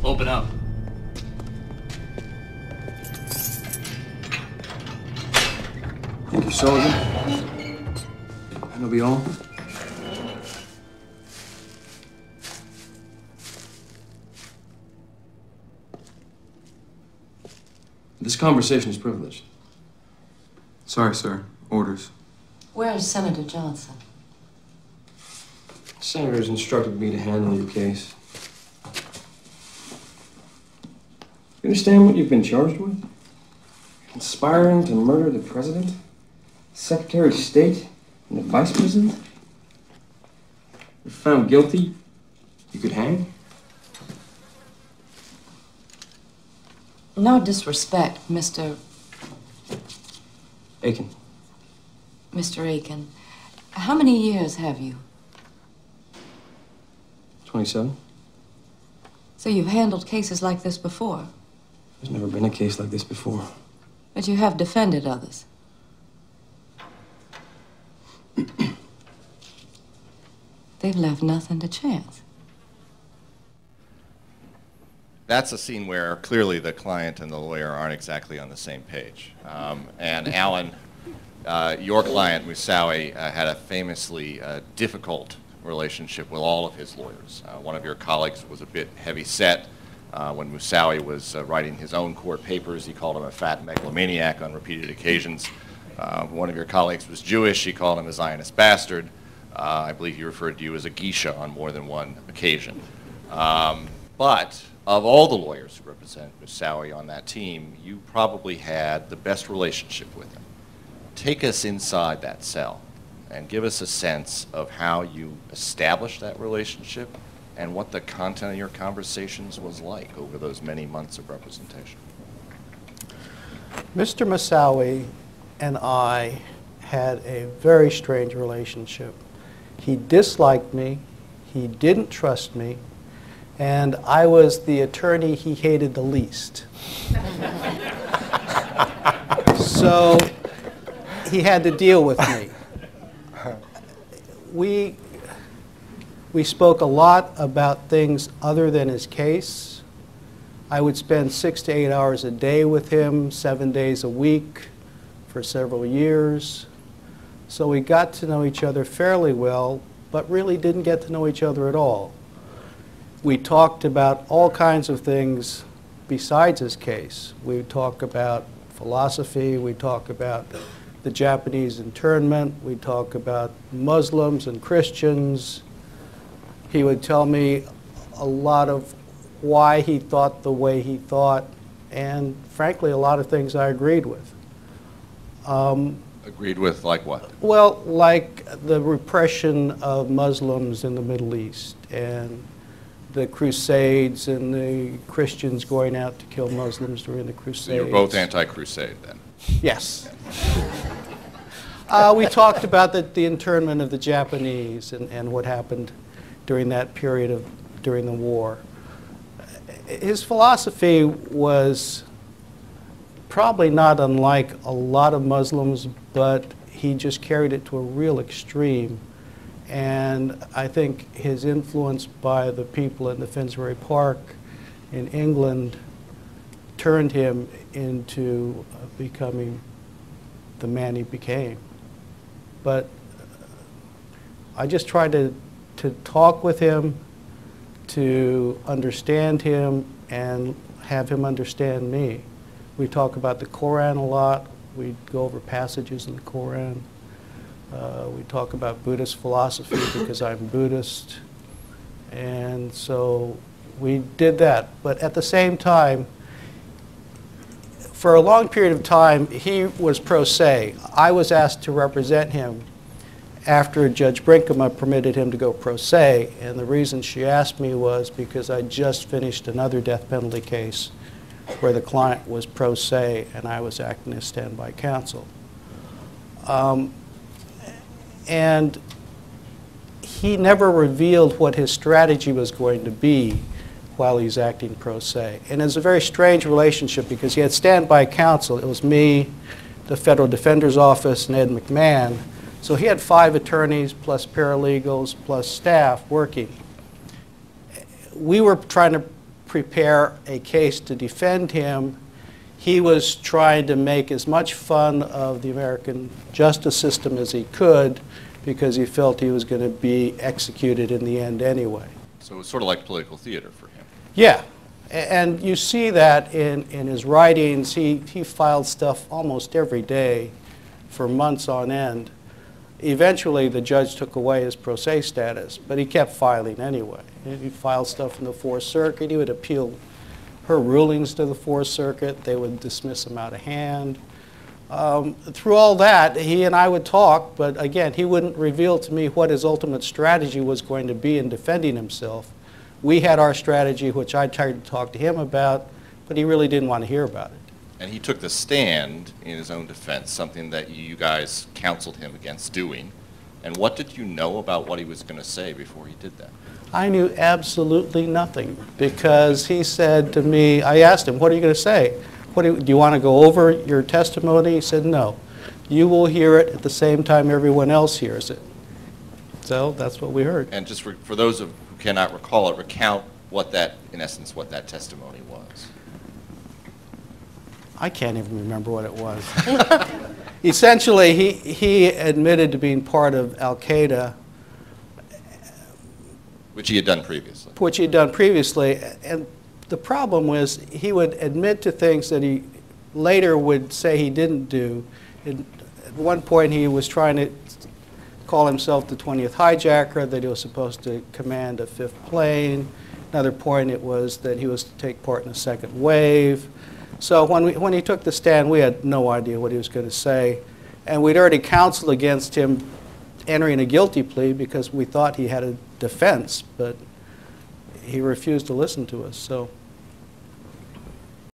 Open up. Thank you, Soldier. That'll be all. This conversation is privileged. Sorry, sir. Orders. Where is Senator Johnson? The Senator's instructed me to handle your case. You understand what you've been charged with? Conspiring to murder the President, Secretary of State, and the Vice President? If found guilty, you could hang? No disrespect, Mr. Aiken. Mr. Aiken. How many years have you? 27. So you've handled cases like this before? There's never been a case like this before. But you have defended others. They've left nothing to chance. That's a scene where clearly the client and the lawyer aren't exactly on the same page. And Alan, your client, Moussaoui, had a famously difficult relationship with all of his lawyers. One of your colleagues was a bit heavy-set. When Moussaoui was writing his own court papers, he called him a fat megalomaniac on repeated occasions. One of your colleagues was Jewish. He called him a Zionist bastard. I believe he referred to you as a geisha on more than one occasion. But of all the lawyers who represent Moussaoui on that team, you probably had the best relationship with him. Take us inside that cell and give us a sense of how you established that relationship and what the content of your conversations was like over those many months of representation. Mr. Moussaoui and I had a very strange relationship. He disliked me, he didn't trust me, and I was the attorney he hated the least. So he had to deal with me. We spoke a lot about things other than his case. I would spend 6 to 8 hours a day with him, 7 days a week for several years. So we got to know each other fairly well, but really didn't get to know each other at all. We talked about all kinds of things besides his case. We would talk about philosophy, we talk about the Japanese internment, we talk about Muslims and Christians. He would tell me a lot of why he thought the way he thought, and frankly, a lot of things I agreed with. Agreed with like what? Well, like the repression of Muslims in the Middle East, and the Crusades, and the Christians going out to kill Muslims during the Crusades. So you're both anti-crusade then? Yes. We talked about the internment of the Japanese and what happened during that period during the war. His philosophy was probably not unlike a lot of Muslims, but he just carried it to a real extreme. And I think his influence by the people in the Finsbury Park in England turned him into becoming the man he became. But I just tried to talk with him, to understand him, and have him understand me. We talk about the Koran a lot. We go over passages in the Koran. We talk about Buddhist philosophy because I'm Buddhist. And so we did that. But at the same time, for a long period of time, he was pro se. I was asked to represent him after Judge Brinkema permitted him to go pro se, and the reason she asked me was because I just finished another death penalty case where the client was pro se and I was acting as standby counsel. And he never revealed what his strategy was going to be while he's acting pro se. And it's a very strange relationship because he had standby counsel. It was me, the Federal Defender's Office, and Ed McMahon. So he had 5 attorneys plus paralegals plus staff working. We were trying to prepare a case to defend him. He was trying to make as much fun of the American justice system as he could because he felt he was going to be executed in the end anyway. So it was sort of like political theater for him. Yeah, and you see that in his writings. He filed stuff almost every day for months on end. Eventually, the judge took away his pro se status, but he kept filing anyway. He filed stuff in the Fourth Circuit. He would appeal her rulings to the Fourth Circuit. They would dismiss him out of hand. Through all that, he and I would talk, but again, he wouldn't reveal to me what his ultimate strategy was going to be in defending himself. We had our strategy, which I tried to talk to him about, but he really didn't want to hear about it. And he took the stand in his own defense, something that you guys counseled him against doing. And what did you know about what he was going to say before he did that? I knew absolutely nothing because he said to me, I asked him, what are you going to say? Do you want to go over your testimony? He said, no. You will hear it at the same time everyone else hears it. So that's what we heard. And just for those who cannot recall it, recount what that, in essence, what that testimony was. I can't even remember what it was. Essentially, he admitted to being part of Al-Qaeda. Which he had done previously. Which he had done previously. And the problem was he would admit to things that he later would say he didn't do. At one point, he was trying to call himself the 20th hijacker, that he was supposed to command a 5th plane. Another point, it was that he was to take part in a second wave. So when he took the stand, we had no idea what he was going to say. And we'd already counseled against him entering a guilty plea because we thought he had a defense, but he refused to listen to us. So